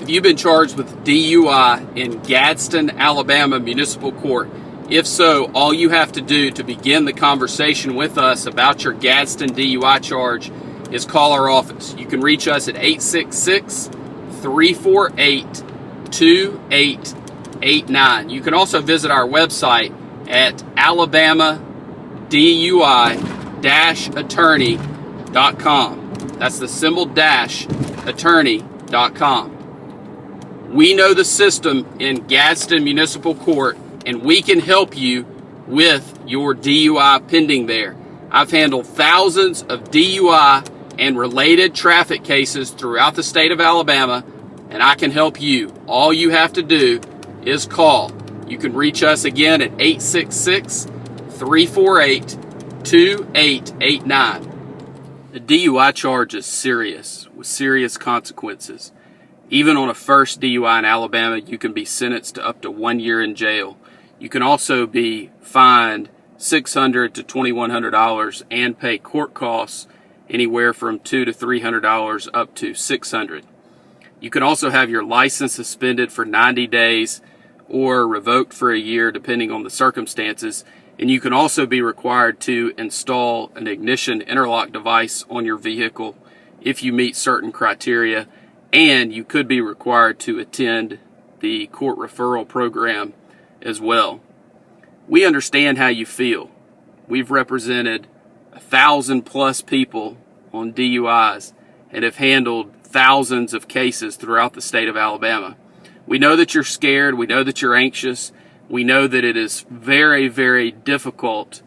Have you been charged with DUI in Gadsden, Alabama Municipal Court? If so, all you have to do to begin the conversation with us about your Gadsden DUI charge is call our office. You can reach us at 866-348-2889. You can also visit our website at alabama-DUI-attorney.com. That's the symbol dash attorney.com. We know the system in Gadsden Municipal Court, and we can help you with your DUI pending there. I've handled thousands of DUI and related traffic cases throughout the state of Alabama, and I can help you. All you have to do is call. You can reach us again at 866-348-2889. The DUI charge is serious, with serious consequences. Even on a first DUI in Alabama, you can be sentenced to up to 1 year in jail. You can also be fined $600 to $2,100 and pay court costs anywhere from $200 to $300 up to $600. You can also have your license suspended for 90 days or revoked for a year, depending on the circumstances. And you can also be required to install an ignition interlock device on your vehicle if you meet certain criteria. And you could be required to attend the court referral program as well. We understand how you feel. We've represented 1,000+ people on DUIs and have handled thousands of cases throughout the state of Alabama. We know that you're scared. We know that you're anxious. We know that it is very, very difficult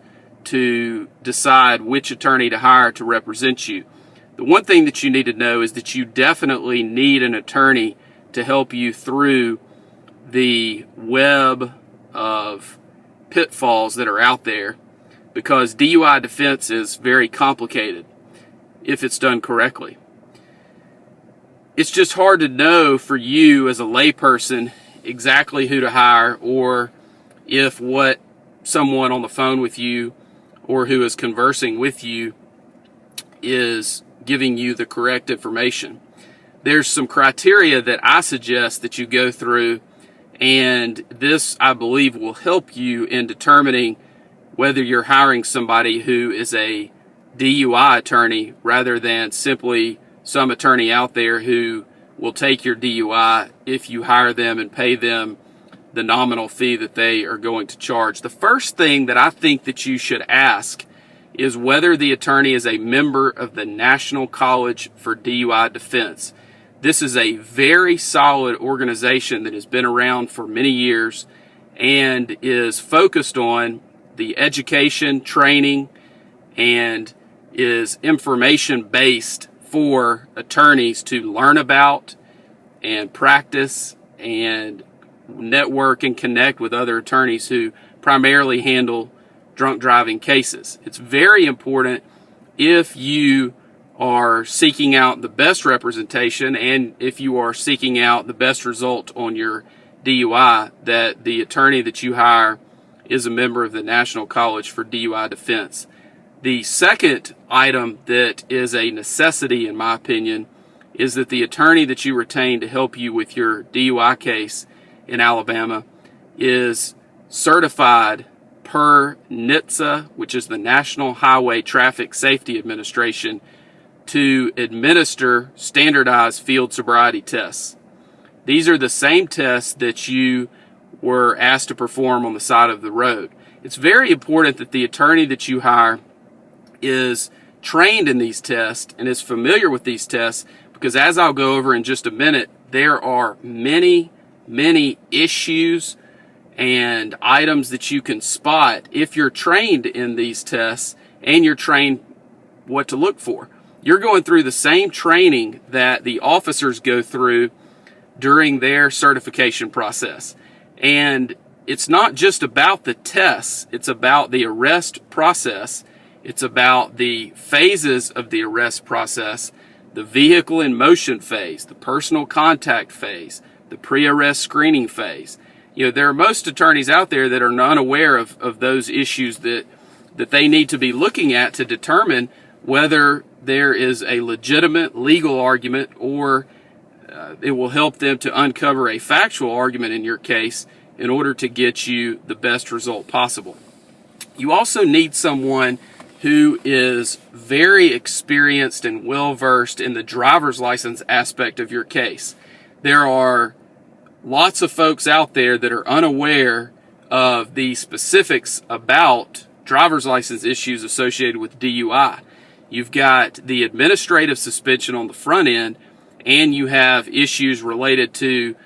to decide which attorney to hire to represent you. The one thing that you need to know is that you definitely need an attorney to help you through the web of pitfalls that are out there, because DUI defense is very complicated if it's done correctly. It's just hard to know for you as a layperson exactly who to hire, or if what someone on the phone with you or who is conversing with you is giving you the correct information. There's some criteria that I suggest that you go through, and this, I believe, will help you in determining whether you're hiring somebody who is a DUI attorney rather than simply some attorney out there who will take your DUI if you hire them and pay them the nominal fee that they are going to charge. The first thing that I think that you should ask is whether the attorney is a member of the National College for DUI Defense. This is a very solid organization that has been around for many years and is focused on the education, training, and is information-based for attorneys to learn about and practice and network and connect with other attorneys who primarily handle drunk driving cases. It's very important, if you are seeking out the best representation and if you are seeking out the best result on your DUI, that the attorney that you hire is a member of the National College for DUI Defense. The second item that is a necessity, in my opinion, is that the attorney that you retain to help you with your DUI case in Alabama is certified per NHTSA, which is the National Highway Traffic Safety Administration, to administer standardized field sobriety tests. These are the same tests that you were asked to perform on the side of the road. It's very important that the attorney that you hire is trained in these tests and is familiar with these tests, because as I'll go over in just a minute, there are many issues and items that you can spot if you're trained in these tests and you're trained what to look for. You're going through the same training that the officers go through during their certification process. And it's not just about the tests, it's about the arrest process. It's about the phases of the arrest process, the vehicle in motion phase, the personal contact phase, the pre-arrest screening phase. You know, there are most attorneys out there that are unaware of those issues that they need to be looking at to determine whether there is a legitimate legal argument or It will help them to uncover a factual argument in your case in order to get you the best result possible. You also need someone who is very experienced and well-versed in the driver's license aspect of your case. There are lots of folks out there that are unaware of the specifics about driver's license issues associated with DUI. You've got the administrative suspension on the front end, and you have issues related to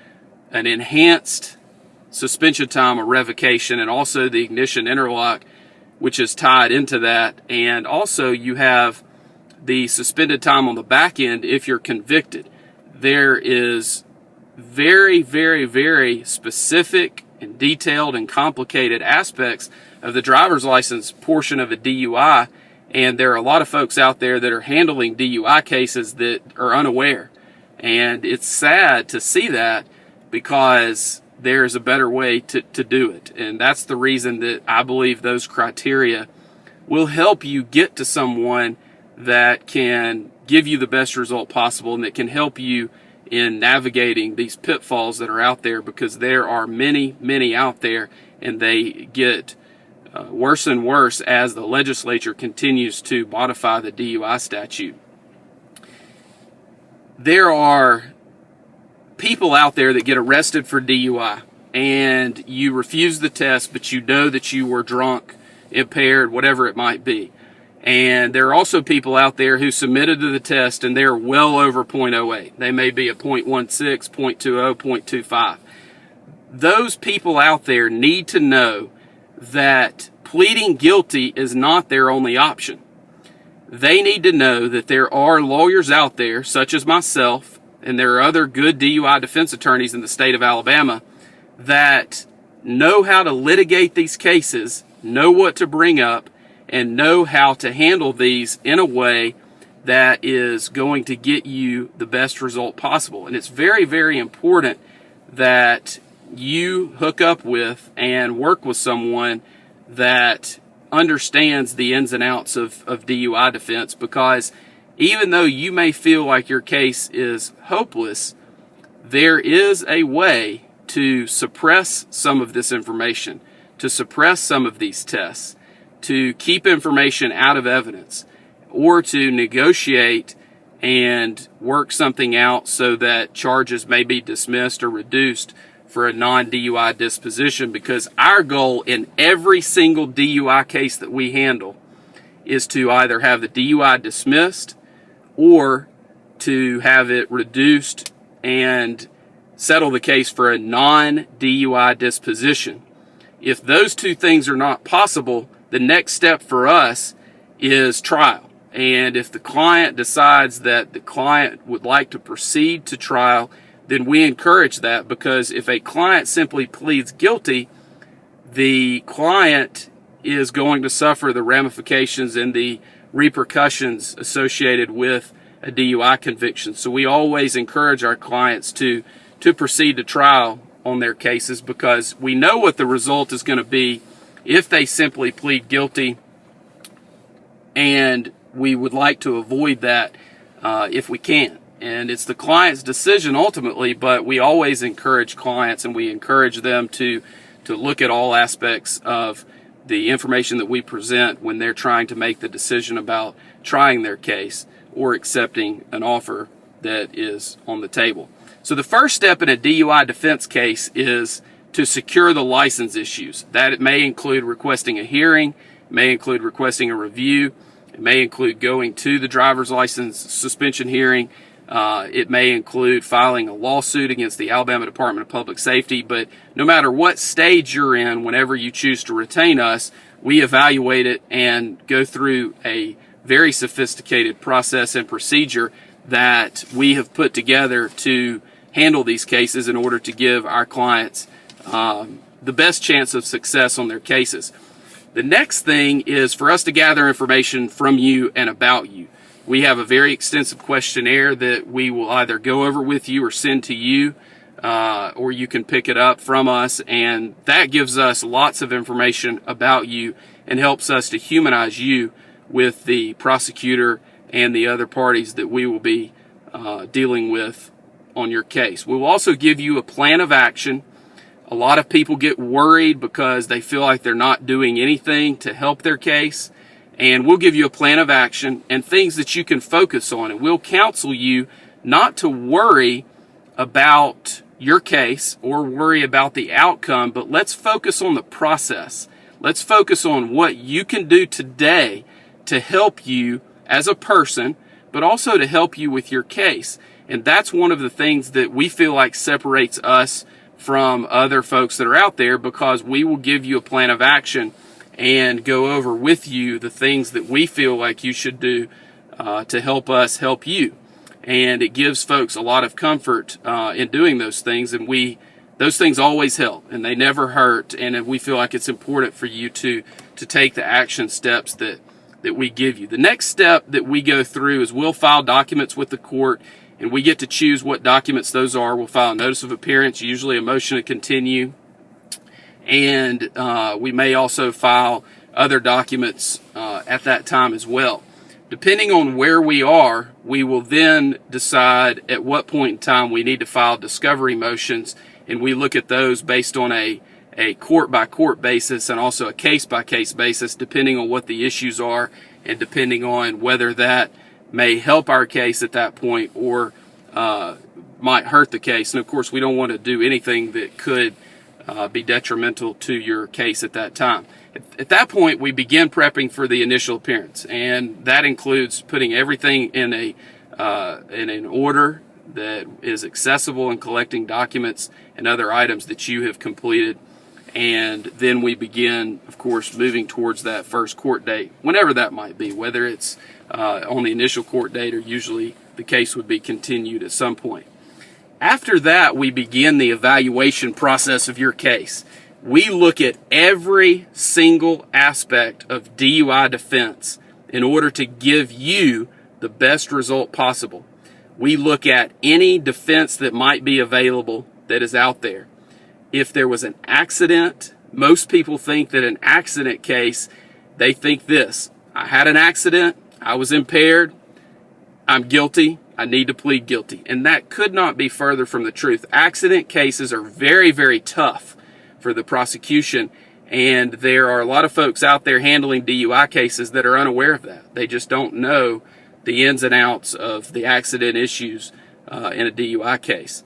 an enhanced suspension time or revocation, and also the ignition interlock, which is tied into that. And also you have the suspended time on the back end if you're convicted. There is very, very, very specific and detailed and complicated aspects of the driver's license portion of a DUI, and there are a lot of folks out there that are handling DUI cases that are unaware. And it's sad to see that, because there's a better way to do it. And that's the reason that I believe those criteria will help you get to someone that can give you the best result possible and that can help you in navigating these pitfalls that are out there, because there are many, many out there, and they get worse and worse as the legislature continues to modify the DUI statute. There are people out there that get arrested for DUI, and you refuse the test, but you know that you were drunk, impaired, whatever it might be. And there are also people out there who submitted to the test and they're well over 0.08. They may be a 0.16, 0.20, 0.25. Those people out there need to know that pleading guilty is not their only option. They need to know that there are lawyers out there, such as myself, and there are other good DUI defense attorneys in the state of Alabama that know how to litigate these cases, know what to bring up, and know how to handle these in a way that is going to get you the best result possible. And it's very, very important that you hook up with and work with someone that understands the ins and outs of DUI defense, because even though you may feel like your case is hopeless, there is a way to suppress some of this information, to suppress some of these tests, to keep information out of evidence, or to negotiate and work something out so that charges may be dismissed or reduced for a non-DUI disposition. Because our goal in every single DUI case that we handle is to either have the DUI dismissed or to have it reduced and settle the case for a non-DUI disposition. If those two things are not possible, the next step for us is trial. And if the client decides that the client would like to proceed to trial, then we encourage that, because if a client simply pleads guilty, the client is going to suffer the ramifications and the repercussions associated with a DUI conviction. So we always encourage our clients to proceed to trial on their cases, because we know what the result is going to be if they simply plead guilty, and we would like to avoid that if we can. And it's the client's decision ultimately, but we always encourage clients, and we encourage them to look at all aspects of the information that we present when they're trying to make the decision about trying their case or accepting an offer that is on the table. So the first step in a DUI defense case is to secure the license issues. That it may include requesting a hearing, it may include requesting a review, it may include going to the driver's license suspension hearing, it may include filing a lawsuit against the Alabama Department of Public Safety. But no matter what stage you're in, whenever you choose to retain us, we evaluate it and go through a very sophisticated process and procedure that we have put together to handle these cases in order to give our clients the best chance of success on their cases. The next thing is for us to gather information from you and about you. We have a very extensive questionnaire that we will either go over with you or send to you, or you can pick it up from us, and that gives us lots of information about you and helps us to humanize you with the prosecutor and the other parties that we will be dealing with on your case. We will also give you a plan of action. A lot of people get worried because they feel like they're not doing anything to help their case. And we'll give you a plan of action and things that you can focus on. And we'll counsel you not to worry about your case or worry about the outcome, but let's focus on the process. Let's focus on what you can do today to help you as a person, but also to help you with your case. And that's one of the things that we feel like separates us from other folks that are out there, because we will give you a plan of action and go over with you the things that we feel like you should do to help us help you. And it gives folks a lot of comfort in doing those things, and those things always help and they never hurt, and we feel like it's important for you to take the action steps that we give you. The next step that we go through is we'll file documents with the court, and we get to choose what documents those are. We'll file a notice of appearance, usually a motion to continue, and we may also file other documents at that time as well. Depending on where we are, we will then decide at what point in time we need to file discovery motions, and we look at those based on a court-by-court basis and also a case-by-case basis, depending on what the issues are and depending on whether that may help our case at that point or might hurt the case. And of course, we don't want to do anything that could be detrimental to your case at that time. At that point, we begin prepping for the initial appearance, and that includes putting everything in an order that is accessible and collecting documents and other items that you have completed. And then we begin, of course, moving towards that first court date, whenever that might be, whether it's on the initial court date or usually the case would be continued at some point. After that, we begin the evaluation process of your case. We look at every single aspect of DUI defense in order to give you the best result possible. We look at any defense that might be available that is out there. If there was an accident, most people think that an accident case, they think this: I had an accident, I was impaired, I'm guilty, I need to plead guilty. And that could not be further from the truth. Accident cases are very, very tough for the prosecution, and there are a lot of folks out there handling DUI cases that are unaware of that. They just don't know the ins and outs of the accident issues in a DUI case.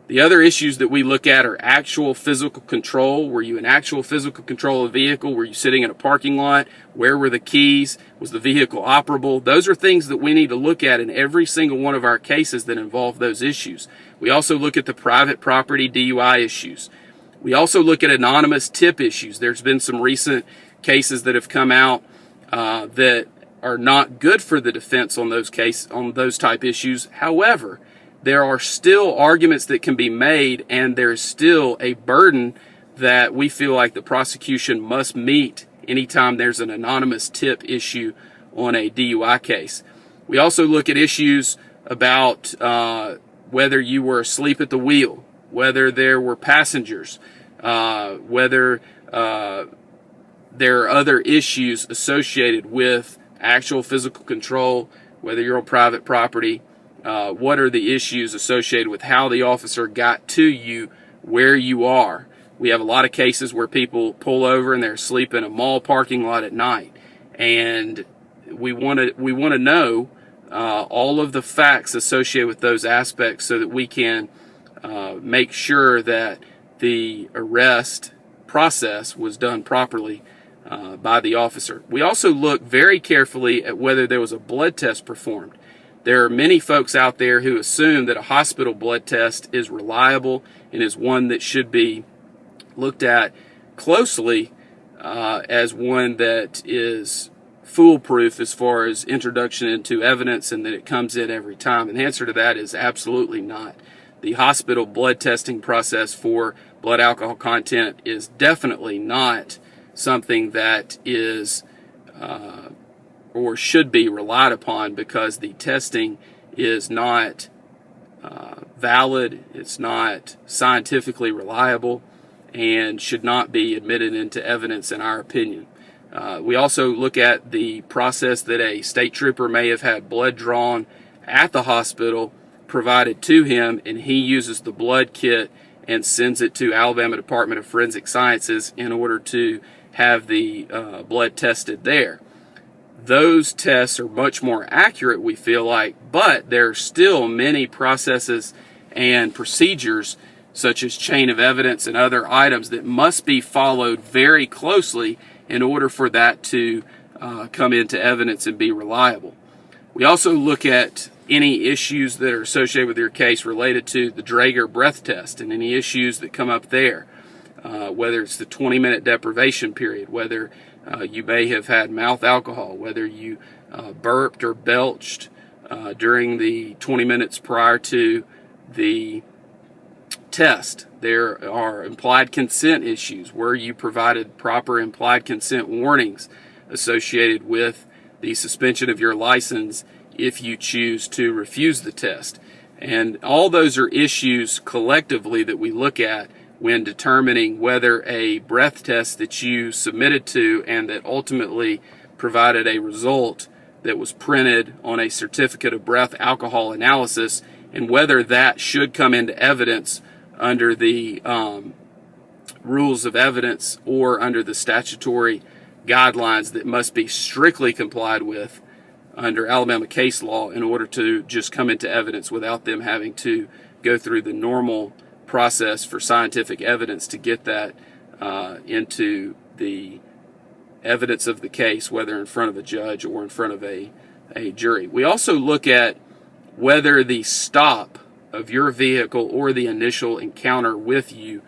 The other issues that we look at are actual physical control. Were you in actual physical control of the vehicle? Were you sitting in a parking lot? Where were the keys? Was the vehicle operable? Those are things that we need to look at in every single one of our cases that involve those issues. We also look at the private property DUI issues. We also look at anonymous tip issues. There's been some recent cases that have come out that are not good for the defense on those type issues. However, there are still arguments that can be made, and there's still a burden that we feel like the prosecution must meet anytime there's an anonymous tip issue on a DUI case. We also look at issues about whether you were asleep at the wheel, whether there were passengers, whether there are other issues associated with actual physical control, whether you're on private property. What are the issues associated with how the officer got to you where you are? We have a lot of cases where people pull over and they're asleep in a mall parking lot at night, and we want to know all of the facts associated with those aspects so that we can make sure that the arrest process was done properly by the officer. We also look very carefully at whether there was a blood test performed. There are many folks out there who assume that a hospital blood test is reliable and is one that should be looked at closely as one that is foolproof as far as introduction into evidence and that it comes in every time. And the answer to that is absolutely not. The hospital blood testing process for blood alcohol content is definitely not something that is or should be relied upon, because the testing is not valid, it's not scientifically reliable, and should not be admitted into evidence in our opinion. We also look at the process that a state trooper may have had blood drawn at the hospital provided to him, and he uses the blood kit and sends it to Alabama Department of Forensic Sciences in order to have the blood tested there. Those tests are much more accurate, we feel like, but there are still many processes and procedures such as chain of evidence and other items that must be followed very closely in order for that to come into evidence and be reliable. We also look at any issues that are associated with your case related to the Draeger breath test and any issues that come up there, whether it's the 20-minute deprivation period, whether you may have had mouth alcohol, whether you burped or belched during the 20 minutes prior to the test. There are implied consent issues where you provided proper implied consent warnings associated with the suspension of your license if you choose to refuse the test. And all those are issues collectively that we look at when determining whether a breath test that you submitted to and that ultimately provided a result that was printed on a certificate of breath alcohol analysis, and whether that should come into evidence under the rules of evidence or under the statutory guidelines that must be strictly complied with under Alabama case law in order to just come into evidence without them having to go through the normal process for scientific evidence to get that into the evidence of the case, whether in front of a judge or in front of a jury. We also look at whether the stop of your vehicle or the initial encounter with you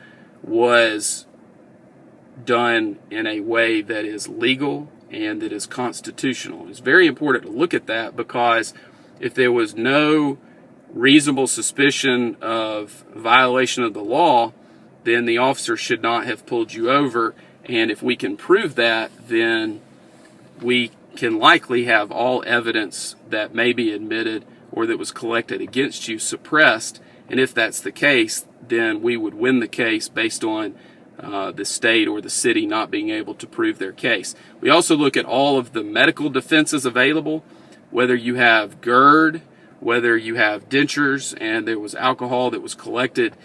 was done in a way that is legal and that is constitutional. It's very important to look at that, because if there was no reasonable suspicion of violation of the law, then the officer should not have pulled you over. And if we can prove that, then we can likely have all evidence that may be admitted or that was collected against you suppressed. And if that's the case, then we would win the case based on the state or the city not being able to prove their case. We also look at all of the medical defenses available, whether you have GERD, whether you have dentures and there was alcohol that was collected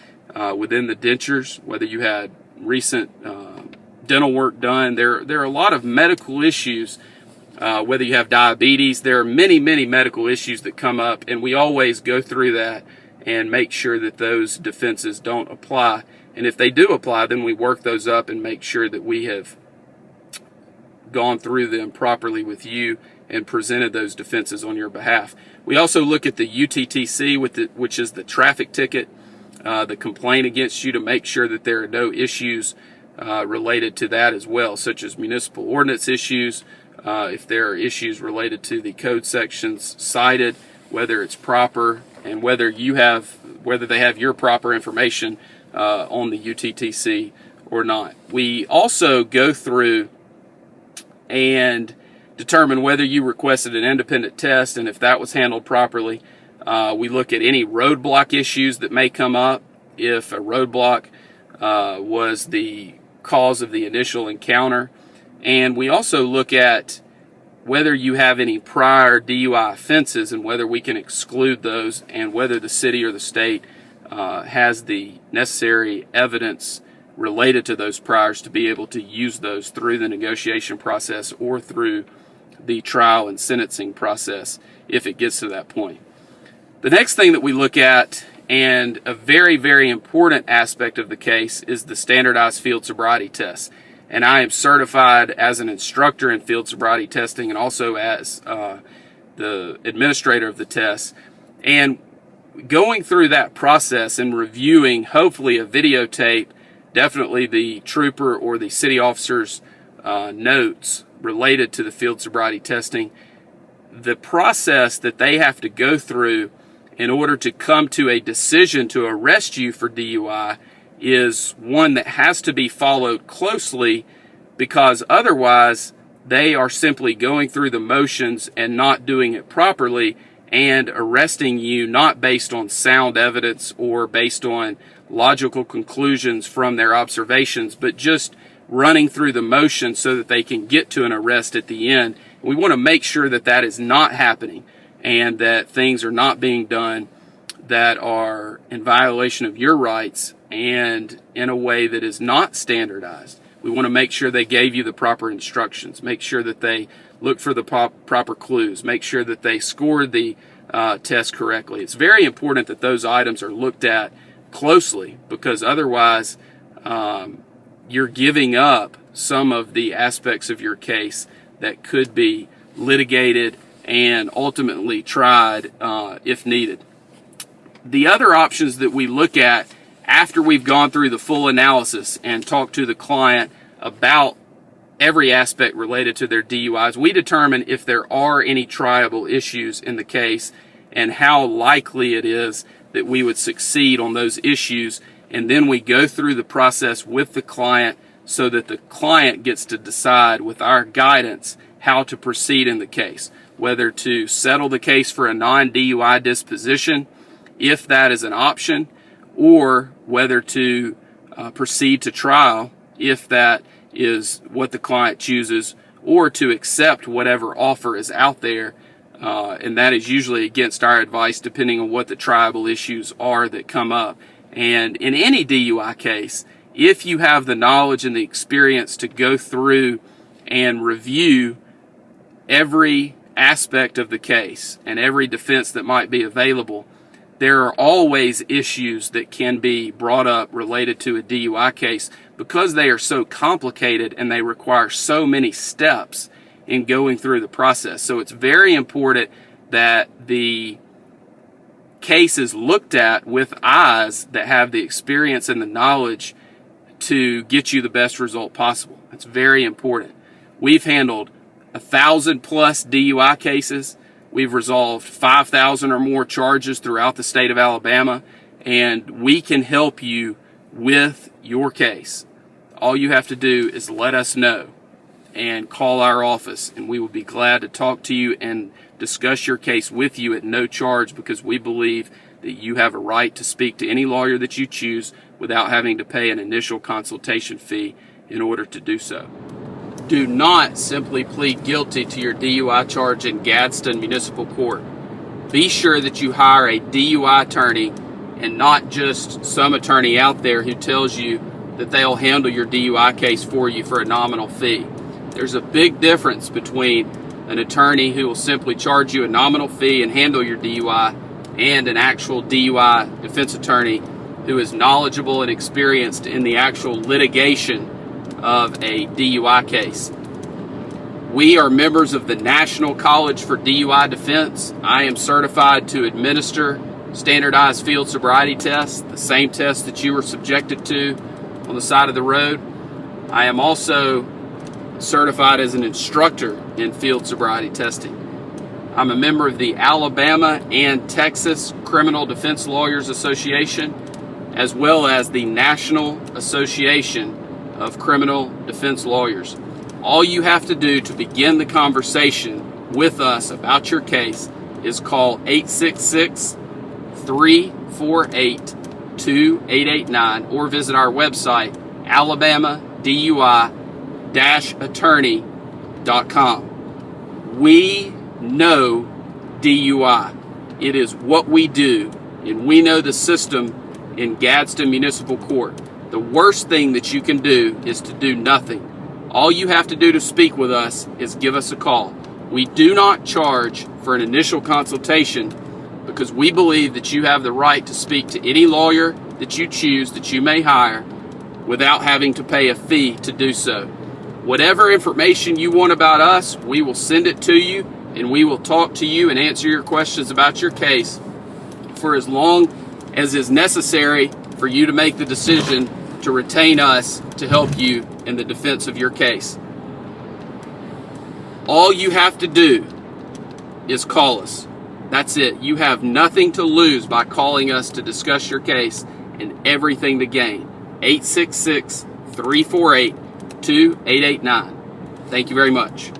within the dentures, whether you had recent dental work done. There are a lot of medical issues, whether you have diabetes. There are many medical issues that come up, and we always go through that and make sure that those defenses don't apply. And if they do apply, then we work those up and make sure that we have gone through them properly with you and presented those defenses on your behalf. We also look at the UTTC, which is the traffic ticket, the complaint against you, to make sure that there are no issues related to that as well, such as municipal ordinance issues, if there are issues related to the code sections cited, whether it's proper, and whether they have your proper information on the UTTC or not. We also go through and determine whether you requested an independent test, and if that was handled properly. We look at any roadblock issues that may come up, if a roadblock was the cause of the initial encounter. And we also look at whether you have any prior DUI offenses and whether we can exclude those, and whether the city or the state has the necessary evidence related to those priors to be able to use those through the negotiation process or through the trial and sentencing process if it gets to that point. The next thing that we look at, and a very important aspect of the case, is the Standardized Field Sobriety Tests. And I am certified as an instructor in field sobriety testing and also as the administrator of the tests. And going through that process and reviewing, hopefully, a videotape, definitely the trooper or the city officer's notes related to the field sobriety testing, the process that they have to go through in order to come to a decision to arrest you for DUI is one that has to be followed closely, because otherwise they are simply going through the motions and not doing it properly and arresting you not based on sound evidence or based on logical conclusions from their observations, but just running through the motions so that they can get to an arrest at the end. We want to make sure that that is not happening and that things are not being done that are in violation of your rights and in a way that is not standardized. We want to make sure they gave you the proper instructions, make sure that they look for the proper clues, make sure that they scored the test correctly. It's very important that those items are looked at closely, because otherwise you're giving up some of the aspects of your case that could be litigated and ultimately tried if needed. The other options that we look at after we've gone through the full analysis and talked to the client about every aspect related to their DUIs, we determine if there are any triable issues in the case and how likely it is that we would succeed on those issues. And then we go through the process with the client so that the client gets to decide with our guidance how to proceed in the case, whether to settle the case for a non-DUI disposition, if that is an option, or whether to proceed to trial, if that is what the client chooses, or to accept whatever offer is out there, and that is usually against our advice depending on what the triable issues are that come up. And in any DUI case, if you have the knowledge and the experience to go through and review every aspect of the case and every defense that might be available, there are always issues that can be brought up related to a DUI case because they are so complicated and they require so many steps in going through the process. So it's very important that the case is looked at with eyes that have the experience and the knowledge to get you the best result possible. That's very important. We've handled 1,000 plus DUI cases. We've resolved 5,000 or more charges throughout the state of Alabama, and we can help you with your case. All you have to do is let us know and call our office, and we will be glad to talk to you and discuss your case with you at no charge, because we believe that you have a right to speak to any lawyer that you choose without having to pay an initial consultation fee in order to do so. Do not simply plead guilty to your DUI charge in Gadsden Municipal Court. Be sure that you hire a DUI attorney and not just some attorney out there who tells you that they'll handle your DUI case for you for a nominal fee. There's a big difference between an attorney who will simply charge you a nominal fee and handle your DUI and an actual DUI defense attorney who is knowledgeable and experienced in the actual litigation of a DUI case. We are members of the National College for DUI Defense. I am certified to administer Standardized Field Sobriety Tests, the same test that you were subjected to on the side of the road. I am also certified as an instructor in field sobriety testing. I'm a member of the Alabama and Texas Criminal Defense Lawyers Association, as well as the National Association of Criminal Defense Lawyers. All you have to do to begin the conversation with us about your case is call 866-348-2889 or visit our website, alabama-DUI-attorney.com. We know DUI. It is what we do, and we know the system in Gadsden Municipal Court. The worst thing that you can do is to do nothing. All you have to do to speak with us is give us a call. We do not charge for an initial consultation because we believe that you have the right to speak to any lawyer that you choose, that you may hire, without having to pay a fee to do so. Whatever information you want about us, we will send it to you, and we will talk to you and answer your questions about your case for as long as is necessary for you to make the decision to retain us to help you in the defense of your case. All you have to do is call us. That's it. You have nothing to lose by calling us to discuss your case and everything to gain. 866-348-2889. Thank you very much.